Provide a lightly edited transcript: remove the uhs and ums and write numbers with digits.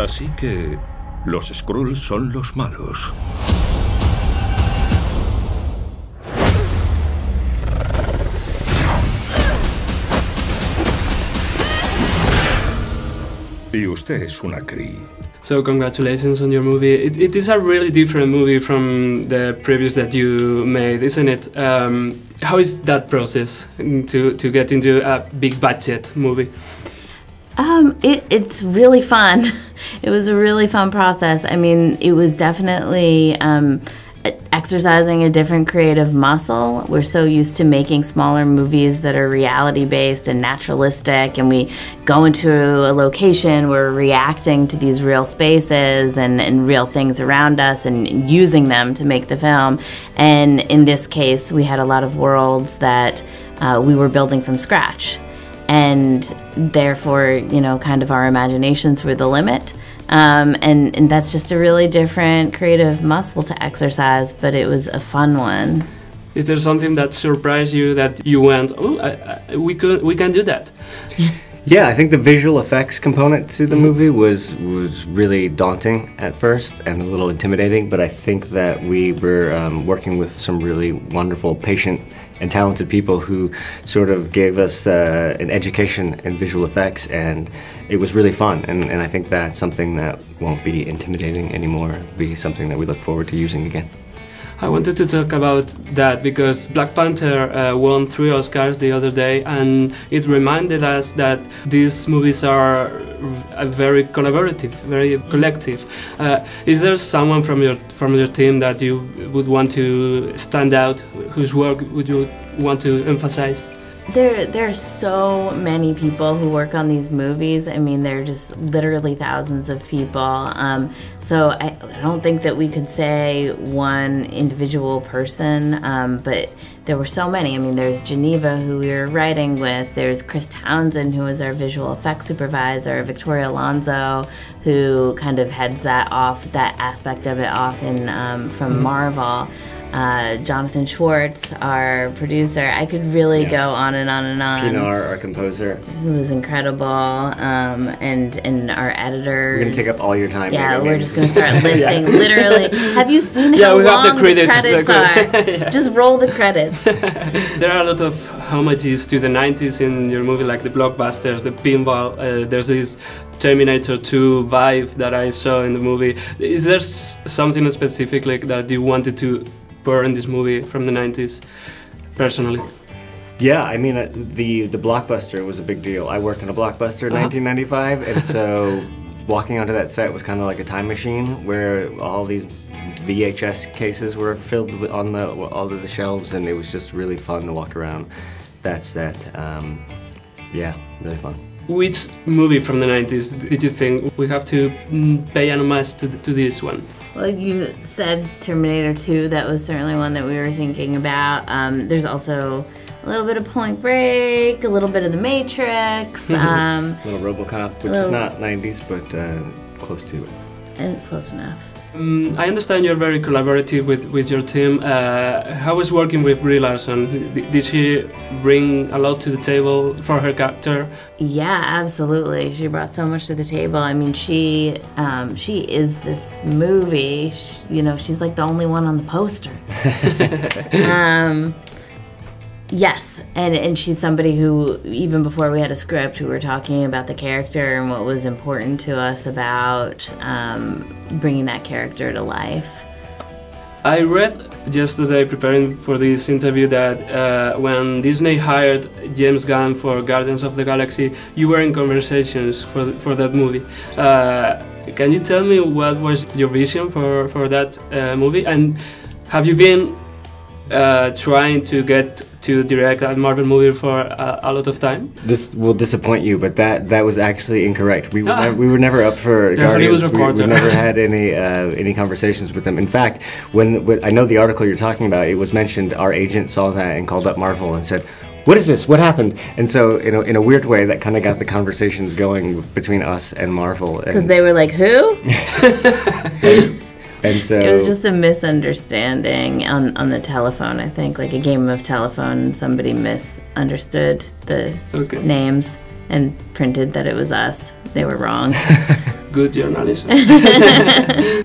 Así que los Skrulls son los malos. Y usted es una Kree. So congratulations on your movie. It is a really different movie from the previous that you made, isn't it? How is that process to get into a big budget movie? It's really fun. It was a really fun process. I mean, it was definitely exercising a different creative muscle. We're so used to making smaller movies that are reality-based and naturalistic, and we go into a location, we're reacting to these real spaces and real things around us and using them to make the film. And in this case, we had a lot of worlds that we were building from scratch. And therefore, you know, kind of our imaginations were the limit. And that's just a really different creative muscle to exercise, but it was a fun one. Is there something that surprised you that you went, oh, we can do that? Yeah, I think the visual effects component to the movie was really daunting at first and a little intimidating, but I think that we were working with some really wonderful, patient and talented people who sort of gave us an education in visual effects, and it was really fun, and I think that's something that won't be intimidating anymore. It'll be something that we look forward to using again. I wanted to talk about that because Black Panther won 3 Oscars the other day, and it reminded us that these movies are very collaborative, very collective. Is there someone from your team that you would want to stand out, whose work would you want to emphasize? There are so many people who work on these movies. I mean, they're just literally thousands of people. So I don't think that we could say one individual person, but there were so many. I mean, there's Geneva, who we were writing with. There's Chris Townsend, who is our visual effects supervisor. Victoria Alonso, who kind of heads that aspect of it off in from Marvel. Jonathan Schwartz, our producer. I could really go on and on and on. Pinar, our composer. Who was incredible, and our editors. We're going to take up all your time. Yeah, we're just going to start listing, literally. Have you seen how long the credits are? Just roll the credits. There are a lot of homages to the 90s in your movie, like the blockbusters, the pinball. There's this Terminator 2 vibe that I saw in the movie. Is there something specific like that you wanted to pour in this movie from the 90s, personally? Yeah, I mean, the blockbuster was a big deal. I worked in a blockbuster in 1995, and so walking onto that set was kind of like a time machine where all these VHS cases were filled with on all of the shelves, and it was just really fun to walk around that set. Yeah, really fun. Which movie from the 90s did you think we have to pay an homage to this one? Well, you said Terminator 2. That was certainly one that we were thinking about. There's also a little bit of Point Break, a little bit of The Matrix. A little RoboCop, which is not 90s, but close to it. And close enough. I understand you're very collaborative with your team. How was working with Brie Larson? Did she bring a lot to the table for her character? Yeah, absolutely. She brought so much to the table. I mean, she is this movie. You know, she's like the only one on the poster. Yes, and she's somebody who, even before we had a script, we were talking about the character and what was important to us about bringing that character to life. I read yesterday, preparing for this interview, that when Disney hired James Gunn for Guardians of the Galaxy, you were in conversations for that movie. Can you tell me what was your vision for that movie? And have you been trying to get to direct a Marvel movie for a lot of time? This will disappoint you, but that was actually incorrect. We were never up for Guardians. We never had any conversations with them. In fact, when I know the article you're talking about, it was mentioned our agent saw that and called up Marvel and said, "What is this? What happened?" And so, in a weird way, that kind of got the conversations going between us and Marvel. Because they were like, "Who?" And so it was just a misunderstanding on the telephone, I think, like a game of telephone. Somebody misunderstood the names and printed that it was us. They were wrong. good journalism.